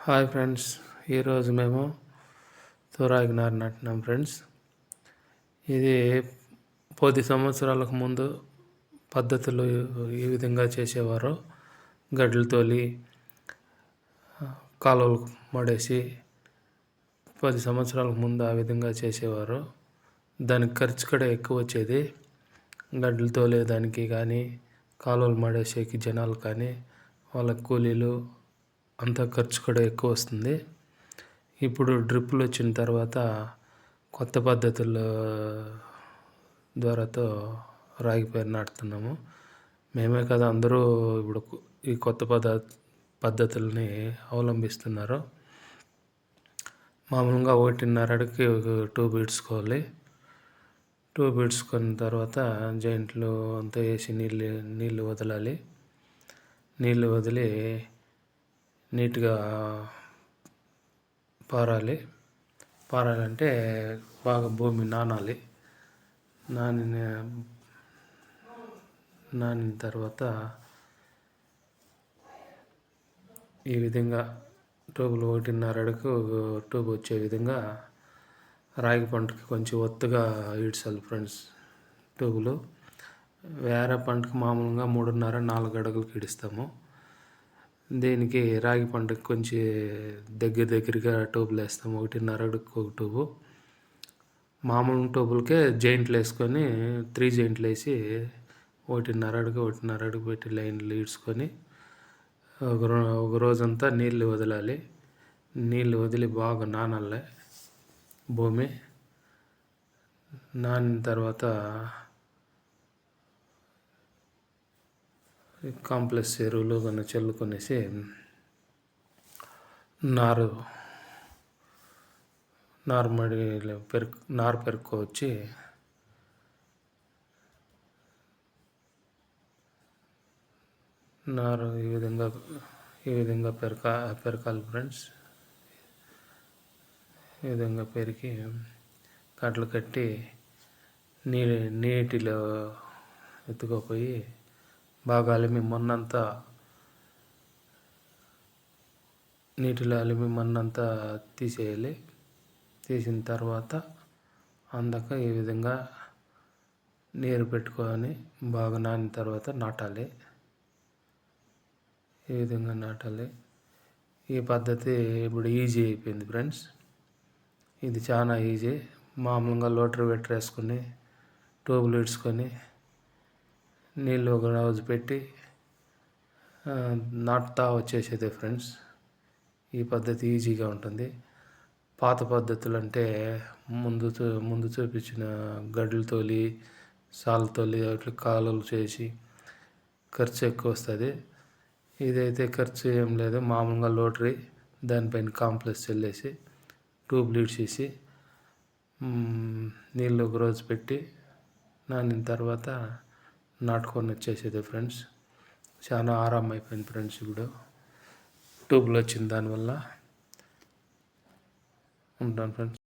Hi friends, ఈరోజు మేము తూరాగి నారు నాటినాం ఫ్రెండ్స్. ఇది 10 సంవత్సరాలకు ముందు పద్ధతులు ఈ విధంగా చేసేవారు. గడ్డలు తోలి కాలువలు మడేసి 10 సంవత్సరాలకు ముందు ఆ విధంగా చేసేవారు. దానికి ఖర్చు కూడా ఎక్కువ వచ్చేది. గడ్డలు తోలేదానికి కానీ, కాలువలు మడేసేకి జనాలు కానీ, వాళ్ళ కూలీలు అంత ఖర్చు కూడా ఎక్కువ వస్తుంది. ఇప్పుడు డ్రిప్పులు వచ్చిన తర్వాత కొత్త పద్ధతుల ద్వారాతో రాగి పైరు నాటుతున్నాము. మేమే కదా, అందరూ ఇప్పుడు ఈ కొత్త పద్ధతుల్ని అవలంబిస్తున్నారు. మామూలుగా 1.5 అడుగుకి ట్యూబ్ ఇడ్చుకోవాలి. ట్యూబ్ ఇడ్చుకున్న తర్వాత జాయింట్లు అంతా వేసి నీళ్ళు వదలాలి. నీళ్ళు వదిలి నీట్గా పారాలంటే బాగా భూమి నానాలి. నానిన తర్వాత ఈ విధంగా ట్యూబులు 1.5 అడుగు ట్యూబ్ వచ్చే విధంగా రాగి పంటకి కొంచెం ఒత్తుగా ఈడ్చాలి ఫ్రెండ్స్ ట్యూబులు. వేరే పంటకు మామూలుగా 3.5-4 అడుగులకి ఈడుస్తాము. దీనికి రాగి పంటకు కొంచెం దగ్గరగా ట్యూబులు వేస్తాము. 1.5 అడుగుకి ఒక ట్యూబు. మామూలు ట్యూబులకే జాయింట్లు వేసుకొని 3 జాయింట్లు వేసి 1.5 అడుగు పెట్టి లైన్లు ఈడ్చుకొని ఒక రోజంతా నీళ్ళు వదలాలి. నీళ్ళు వదిలి బాగా నానాలి భూమి. నానిన తర్వాత కాంప్లెక్స్ ఎరువులు కానీ చల్లుకొనేసి నారు పెరుక్కోవచ్చి నారు ఈ విధంగా పెరకాలి ఫ్రెండ్స్. ఈ విధంగా పెరికి కట్టలు కట్టి నీటిలో ఎత్తుకుపోయి బాగా నీటిలో అలిమి మన్నంతా తీసేయాలి. తీసిన తర్వాత అందక ఈ విధంగా నీరు పెట్టుకొని బాగా నానిన తర్వాత నాటాలి. ఈ విధంగా నాటాలి. ఈ పద్ధతి ఇప్పుడు ఈజీ అయిపోయింది ఫ్రెండ్స్. ఇది చాలా ఈజీ. మామూలుగా లోటర్ వేసుకొని ట్యూబులు ఇడ్చుకొని నీళ్ళు ఒక రోజు పెట్టి నాటుతా వచ్చేసేదే ఫ్రెండ్స్. ఈ పద్ధతి ఈజీగా ఉంటుంది. పాత పద్ధతులు అంటే ముందు చూపించిన గడ్డలు తోలి సాలు తోలి అట్లా కాలువలు చేసి ఖర్చు ఎక్కువ వస్తుంది. ఇదైతే ఖర్చు ఏం లేదు. మామూలుగా లోటరీ దానిపైన కాంప్లెక్స్ చల్లేసి ట్యూబ్లు ఇడ్చేసి నీళ్ళు ఒక రోజు పెట్టి నానిన తర్వాత నాటుకొని వచ్చేసేది ఫ్రెండ్స్. చాలా ఆరాం అయిపోయింది ఫ్రెండ్స్. ఇప్పుడు ట్యూబ్లు వచ్చిన దానివల్ల ఉంటాను ఫ్రెండ్స్.